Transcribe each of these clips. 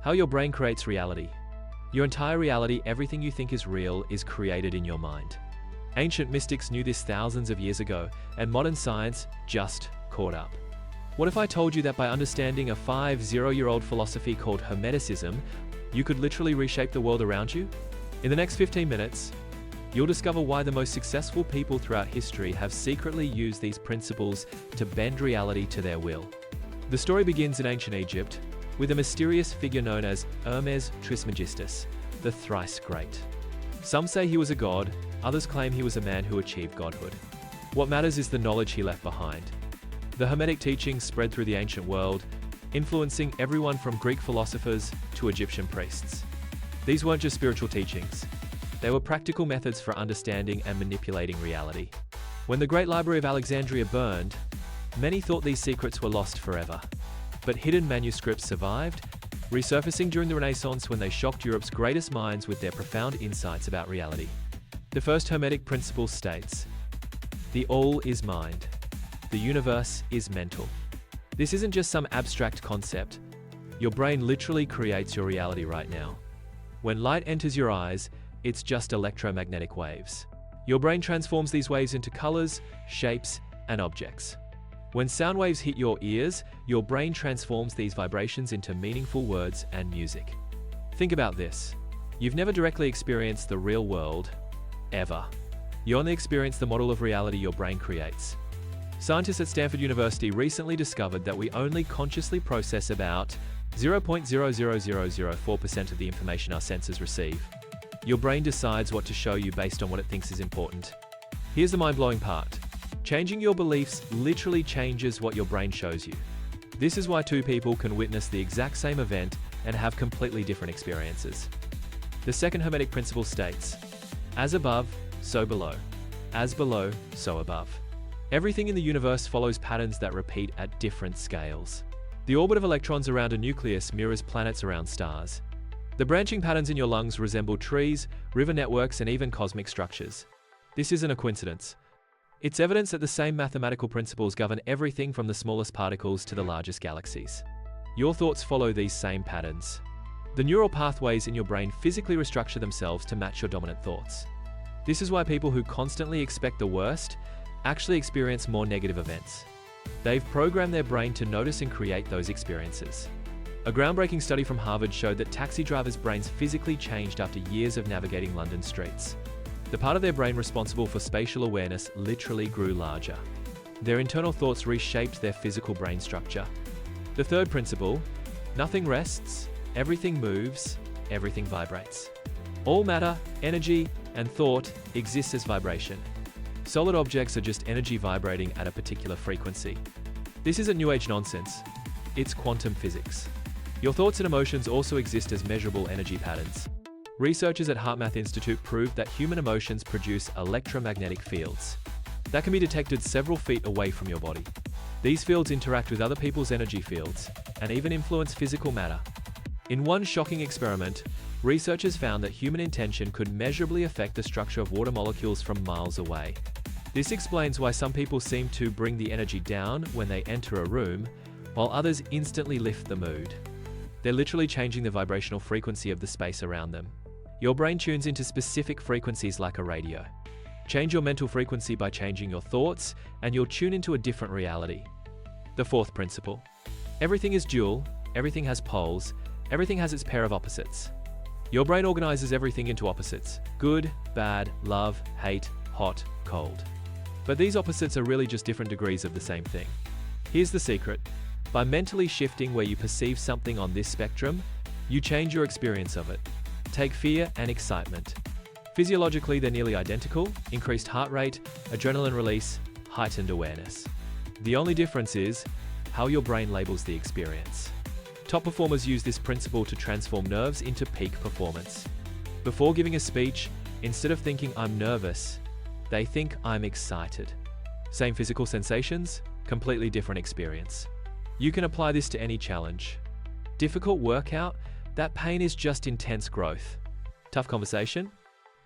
How your brain creates reality. Your entire reality, everything you think is real, is created in your mind. Ancient mystics knew this thousands of years ago, and modern science just caught up. What if I told you that by understanding a 50-year-old philosophy called Hermeticism, you could literally reshape the world around you? In the next 15 minutes, you'll discover why the most successful people throughout history have secretly used these principles to bend reality to their will. The story begins in ancient Egypt, with a mysterious figure known as Hermes Trismegistus, the thrice great. Some say he was a god, others claim he was a man who achieved godhood. What matters is the knowledge he left behind. The Hermetic teachings spread through the ancient world, influencing everyone from Greek philosophers to Egyptian priests. These weren't just spiritual teachings. They were practical methods for understanding and manipulating reality. When the Great Library of Alexandria burned, many thought these secrets were lost forever. But hidden manuscripts survived, resurfacing during the Renaissance when they shocked Europe's greatest minds with their profound insights about reality. The first Hermetic principle states, "The all is mind. The universe is mental." This isn't just some abstract concept. Your brain literally creates your reality right now. When light enters your eyes, it's just electromagnetic waves. Your brain transforms these waves into colors, shapes, and objects. When sound waves hit your ears, your brain transforms these vibrations into meaningful words and music. Think about this. You've never directly experienced the real world, ever. You only experience the model of reality your brain creates. Scientists at Stanford University recently discovered that we only consciously process about 0.00004% of the information our senses receive. Your brain decides what to show you based on what it thinks is important. Here's the mind-blowing part. Changing your beliefs literally changes what your brain shows you. This is why two people can witness the exact same event and have completely different experiences. The second Hermetic principle states, "As above, so below. As below, so above." Everything in the universe follows patterns that repeat at different scales. The orbit of electrons around a nucleus mirrors planets around stars. The branching patterns in your lungs resemble trees, river networks, and even cosmic structures. This isn't a coincidence. It's evidence that the same mathematical principles govern everything from the smallest particles to the largest galaxies. Your thoughts follow these same patterns. The neural pathways in your brain physically restructure themselves to match your dominant thoughts. This is why people who constantly expect the worst actually experience more negative events. They've programmed their brain to notice and create those experiences. A groundbreaking study from Harvard showed that taxi drivers' brains physically changed after years of navigating London streets. The part of their brain responsible for spatial awareness literally grew larger. Their internal thoughts reshaped their physical brain structure. The third principle, nothing rests, everything moves, everything vibrates. All matter, energy, and thought exists as vibration. Solid objects are just energy vibrating at a particular frequency. This isn't New Age nonsense. It's quantum physics. Your thoughts and emotions also exist as measurable energy patterns. Researchers at HeartMath Institute proved that human emotions produce electromagnetic fields that can be detected several feet away from your body. These fields interact with other people's energy fields and even influence physical matter. In one shocking experiment, researchers found that human intention could measurably affect the structure of water molecules from miles away. This explains why some people seem to bring the energy down when they enter a room, while others instantly lift the mood. They're literally changing the vibrational frequency of the space around them. Your brain tunes into specific frequencies like a radio. Change your mental frequency by changing your thoughts, and you'll tune into a different reality. The fourth principle. Everything is dual, everything has poles, everything has its pair of opposites. Your brain organizes everything into opposites: good, bad, love, hate, hot, cold. But these opposites are really just different degrees of the same thing. Here's the secret. By mentally shifting where you perceive something on this spectrum, you change your experience of it. Take fear and excitement. Physiologically, they're nearly identical: increased heart rate, adrenaline release, heightened awareness. The only difference is how your brain labels the experience. Top performers use this principle to transform nerves into peak performance. Before giving a speech, instead of thinking "I'm nervous," they think "I'm excited." Same physical sensations, completely different experience. You can apply this to any challenge. Difficult workout? That pain is just intense growth. Tough conversation?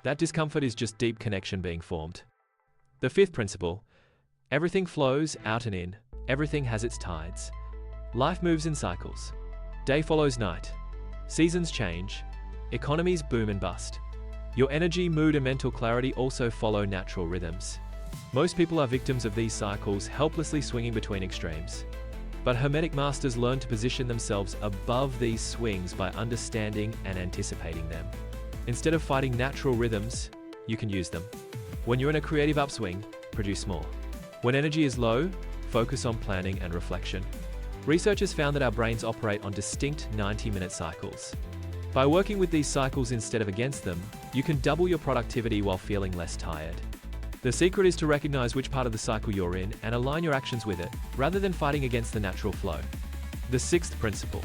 That discomfort is just deep connection being formed. The fifth principle. Everything flows out and in. Everything has its tides. Life moves in cycles. Day follows night. Seasons change. Economies boom and bust. Your energy, mood, and mental clarity also follow natural rhythms. Most people are victims of these cycles, helplessly swinging between extremes. But Hermetic masters learn to position themselves above these swings by understanding and anticipating them. Instead of fighting natural rhythms, you can use them. When you're in a creative upswing, produce more. When energy is low, focus on planning and reflection. Researchers found that our brains operate on distinct 90-minute cycles. By working with these cycles instead of against them, you can double your productivity while feeling less tired. The secret is to recognize which part of the cycle you're in and align your actions with it, rather than fighting against the natural flow. The sixth principle.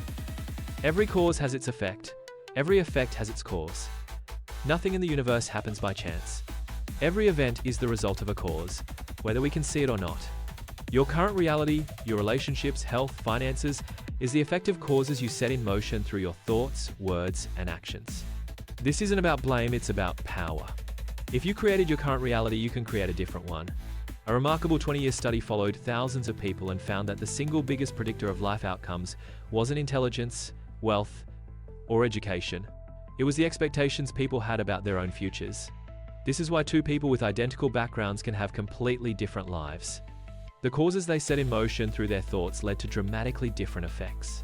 Every cause has its effect. Every effect has its cause. Nothing in the universe happens by chance. Every event is the result of a cause, whether we can see it or not. Your current reality, your relationships, health, finances, is the effective causes you set in motion through your thoughts, words, and actions. This isn't about blame, it's about power. If you created your current reality, you can create a different one. A remarkable 20-year study followed thousands of people and found that the single biggest predictor of life outcomes wasn't intelligence, wealth, or education. It was the expectations people had about their own futures. This is why two people with identical backgrounds can have completely different lives. The causes they set in motion through their thoughts led to dramatically different effects.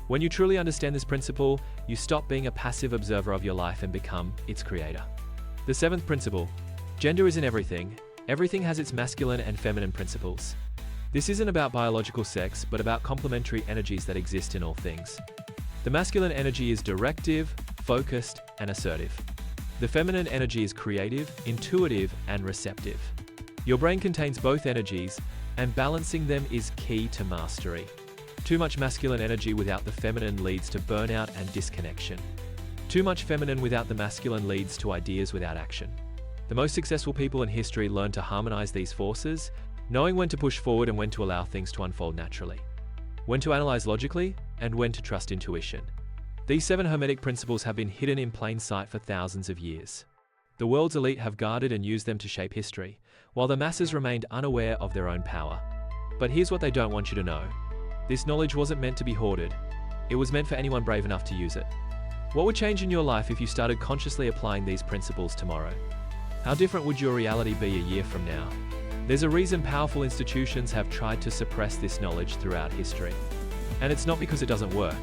When you truly understand this principle, you stop being a passive observer of your life and become its creator. The seventh principle. Gender isn't everything. Everything has its masculine and feminine principles. This isn't about biological sex, but about complementary energies that exist in all things. The masculine energy is directive, focused, and assertive. The feminine energy is creative, intuitive, and receptive. Your brain contains both energies, and balancing them is key to mastery. Too much masculine energy without the feminine leads to burnout and disconnection. Too much feminine without the masculine leads to ideas without action. The most successful people in history learned to harmonize these forces, knowing when to push forward and when to allow things to unfold naturally. When to analyze logically, and when to trust intuition. These 7 Hermetic principles have been hidden in plain sight for thousands of years. The world's elite have guarded and used them to shape history, while the masses remained unaware of their own power. But here's what they don't want you to know. This knowledge wasn't meant to be hoarded. It was meant for anyone brave enough to use it. What would change in your life if you started consciously applying these principles tomorrow? How different would your reality be a year from now? There's a reason powerful institutions have tried to suppress this knowledge throughout history. And it's not because it doesn't work.